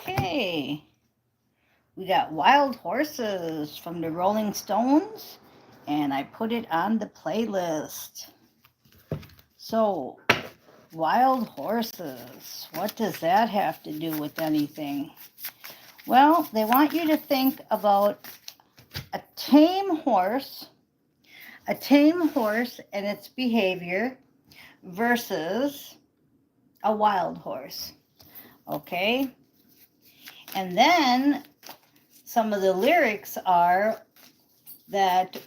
Okay, we got Wild Horses from the Rolling Stones, and I put it on the playlist. So, Wild Horses, what does that have to do with anything? Well, they want you to think about a tame horse and its behavior versus a wild horse. Okay? And then some of the lyrics are that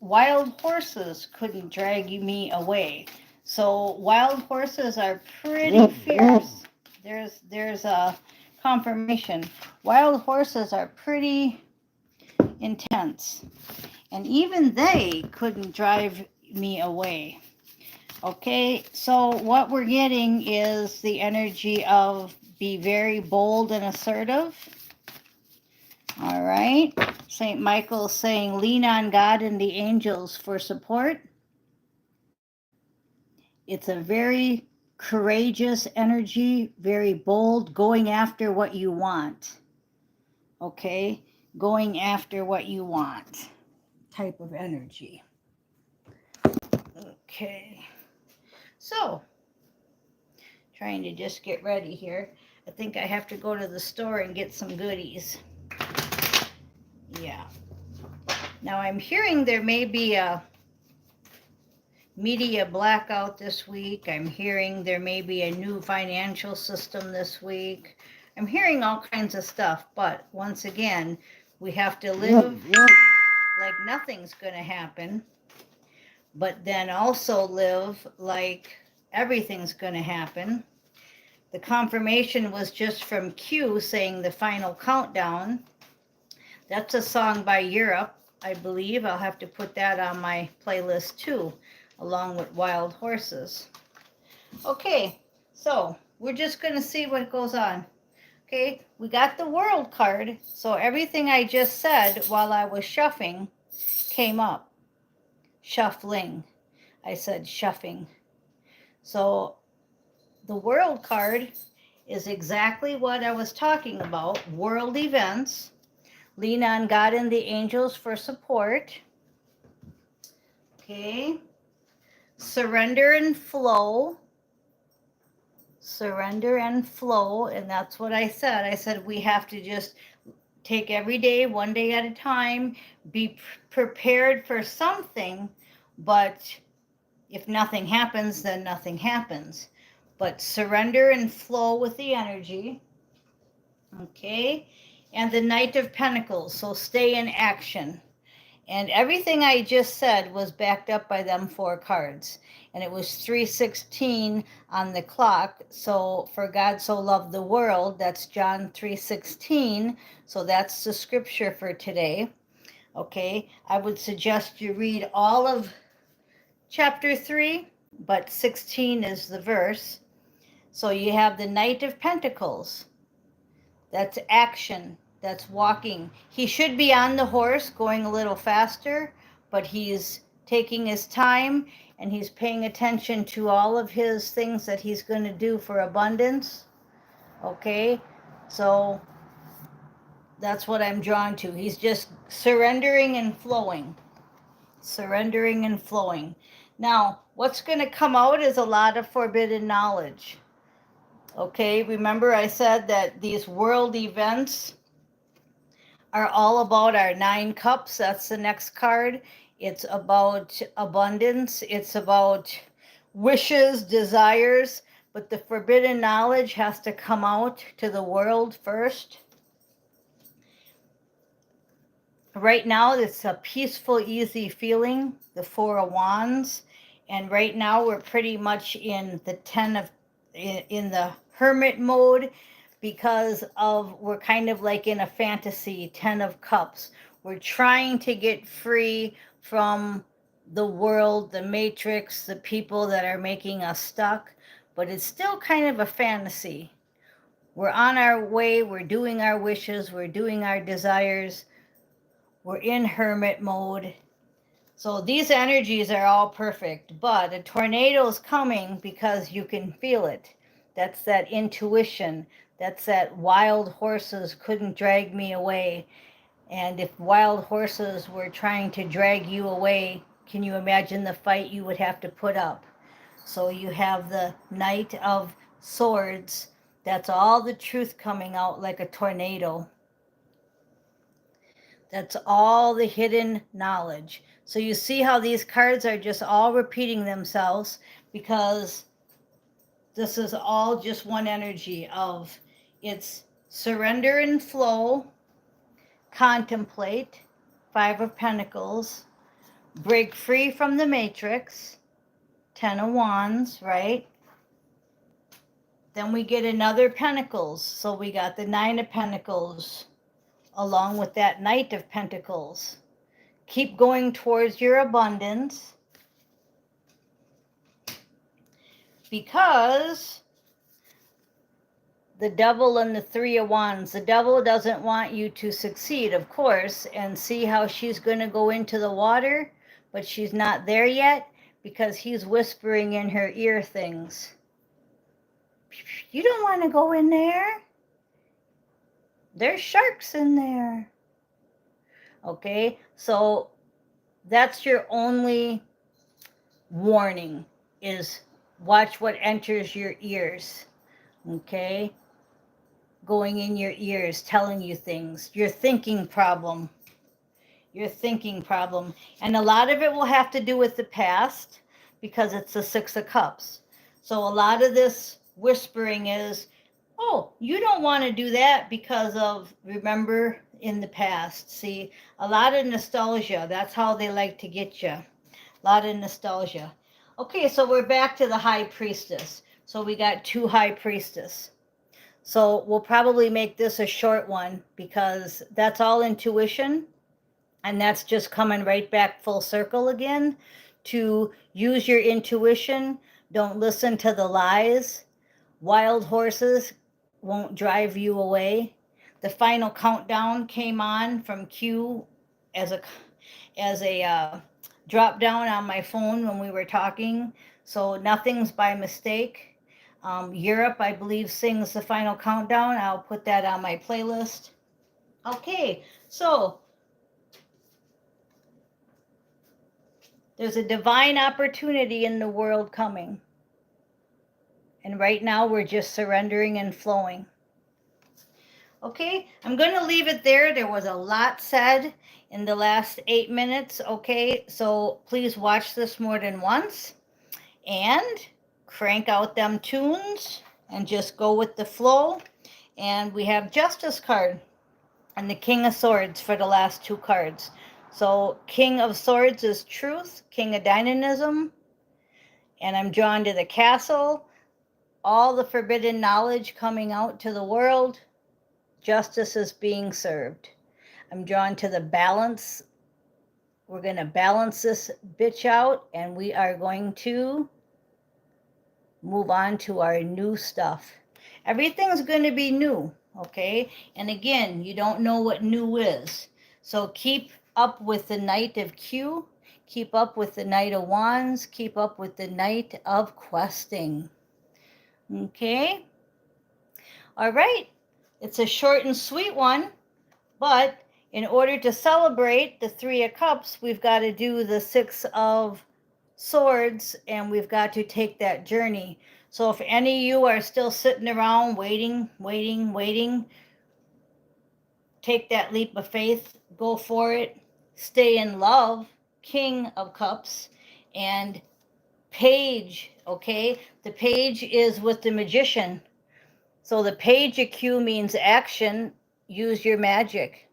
wild horses couldn't drag me away. So wild horses are pretty fierce. There's a confirmation. Wild horses are pretty intense. And even they couldn't drive me away. Okay, so what we're getting is the energy of be very bold and assertive. All right. St. Michael saying, lean on God and the angels for support. It's a very courageous energy, very bold, going after what you want. Okay? Going after what you want type of energy. Okay. So, trying to just get ready here. I think I have to go to the store and get some goodies. Yeah. Now I'm hearing there may be a media blackout this week. I'm hearing there may be a new financial system this week. I'm hearing all kinds of stuff, but once again, we have to live like nothing's going to happen, but then also live like everything's going to happen. The confirmation was just from Q saying the final countdown. That's a song by Europe, I believe. I'll have to put that on my playlist too, along with Wild Horses. Okay, so we're just going to see what goes on. Okay, we got the World card, so everything I just said while I was shuffling came up. Shuffling. I said shuffling. So the World card is exactly what I was talking about. World events. Lean on God and the angels for support. Okay. Surrender and flow. Surrender and flow. And that's what I said. I said we have to just take every day, one day at a time, be prepared for something, but if nothing happens, then nothing happens. But surrender and flow with the energy. Okay. And the Knight of Pentacles. So stay in action. And everything I just said was backed up by them 4 cards. And it was 3:16 on the clock. So for God so loved the world, that's John 3:16. So that's the scripture for today. Okay, I would suggest you read all of chapter 3, but 16 is the verse. So you have the Knight of Pentacles. That's action. That's walking. He should be on the horse going a little faster, but he's taking his time and he's paying attention to all of his things that he's going to do for abundance. Okay, so that's what I'm drawn to. He's just surrendering and flowing. Surrendering and flowing. Now, what's going to come out is a lot of forbidden knowledge. Okay, remember I said that these world events are all about our 9 cups. That's the next card. It's about abundance. It's about wishes, desires, but the forbidden knowledge has to come out to the world first. Right now, it's a peaceful, easy feeling, the 4 of Wands. And right now, we're pretty much in the in the hermit mode, because of we're kind of like in a fantasy 10 of cups. We're trying to get free from the world, the matrix, the people that are making us stuck, but it's still kind of a fantasy. We're on our way, we're doing our wishes, we're doing our desires, we're in hermit mode. So these energies are all perfect, but a tornado is coming because you can feel it. That's that intuition. That's that wild horses couldn't drag me away. And if wild horses were trying to drag you away, can you imagine the fight you would have to put up? So you have the Knight of Swords. That's all the truth coming out like a tornado. That's all the hidden knowledge. So you see how these cards are just all repeating themselves, because this is all just one energy of it's surrender and flow, contemplate, Five of Pentacles, break free from the matrix, Ten of Wands, right? Then we get another Pentacles. So we got the Nine of Pentacles along with that Knight of Pentacles. Keep going towards your abundance, because the Devil and the Three of Wands. The Devil doesn't want you to succeed, of course, and see how she's going to go into the water, but she's not there yet because he's whispering in her ear things. You don't want to go in there. There's sharks in there. Okay, so that's your only warning, is watch what enters your ears. Okay, going in your ears, telling you things. Your thinking problem. Your thinking problem. And a lot of it will have to do with the past, because it's the Six of Cups. So a lot of this whispering is, oh, you don't want to do that because of, remember, in the past. See, a lot of nostalgia. That's how they like to get you. A lot of nostalgia. Okay, so we're back to the High Priestess. So we got two High Priestess. So we'll probably make this a short one, because that's all intuition. And that's just coming right back full circle again, to use your intuition. Don't listen to the lies. Wild horses won't drive you away. The final countdown came on from Q as a drop down on my phone when we were talking. So nothing's by mistake. Europe, I believe, sings the final countdown. I'll put that on my playlist. Okay, so there's a divine opportunity in the world coming. And right now we're just surrendering and flowing. Okay, I'm going to leave it there. There was a lot said in the last 8 minutes. Okay, so please watch this more than once and crank out them tunes and just go with the flow. And we have Justice card and the King of Swords for the last two cards. So King of Swords is truth, King of dynamism, and I'm drawn to the castle, all the forbidden knowledge coming out to the world. Justice is being served. I'm drawn to the balance. We're going to balance this bitch out, and we are going to move on to our new stuff. Everything's going to be new, okay? And again, you don't know what new is. So keep up with the Knight of Q. Keep up with the Knight of Wands. Keep up with the Knight of Questing. Okay? All right. It's a short and sweet one, but in order to celebrate the Three of Cups, we've got to do the Six of Swords, and we've got to take that journey. So if any of you are still sitting around waiting, take that leap of faith, go for it, stay in love, King of Cups, and Page, okay? The Page is with the Magician. So the Page of Q means action, use your magic.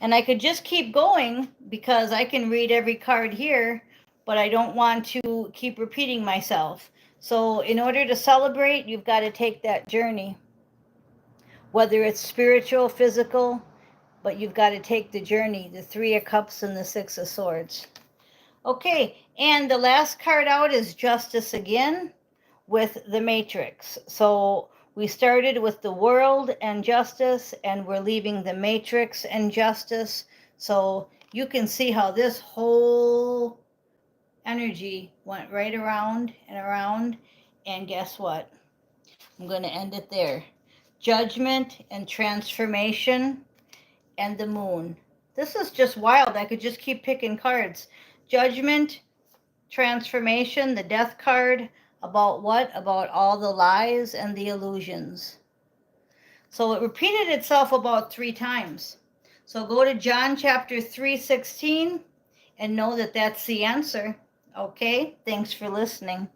And I could just keep going because I can read every card here, but I don't want to keep repeating myself. So in order to celebrate, you've got to take that journey. Whether it's spiritual, physical, but you've got to take the journey, the Three of Cups and the Six of Swords. Okay, and the last card out is Justice again with the Matrix. So we started with the World and Justice, and we're leaving the Matrix and Justice. So you can see how this whole energy went right around and around. And guess what? I'm going to end it there. Judgment and transformation and the moon. This is just wild. I could just keep picking cards. Judgment, transformation, the death card. About what? About all the lies and the illusions. So it repeated itself about 3 times. So go to John chapter 3:16 and know that that's the answer. Okay, thanks for listening.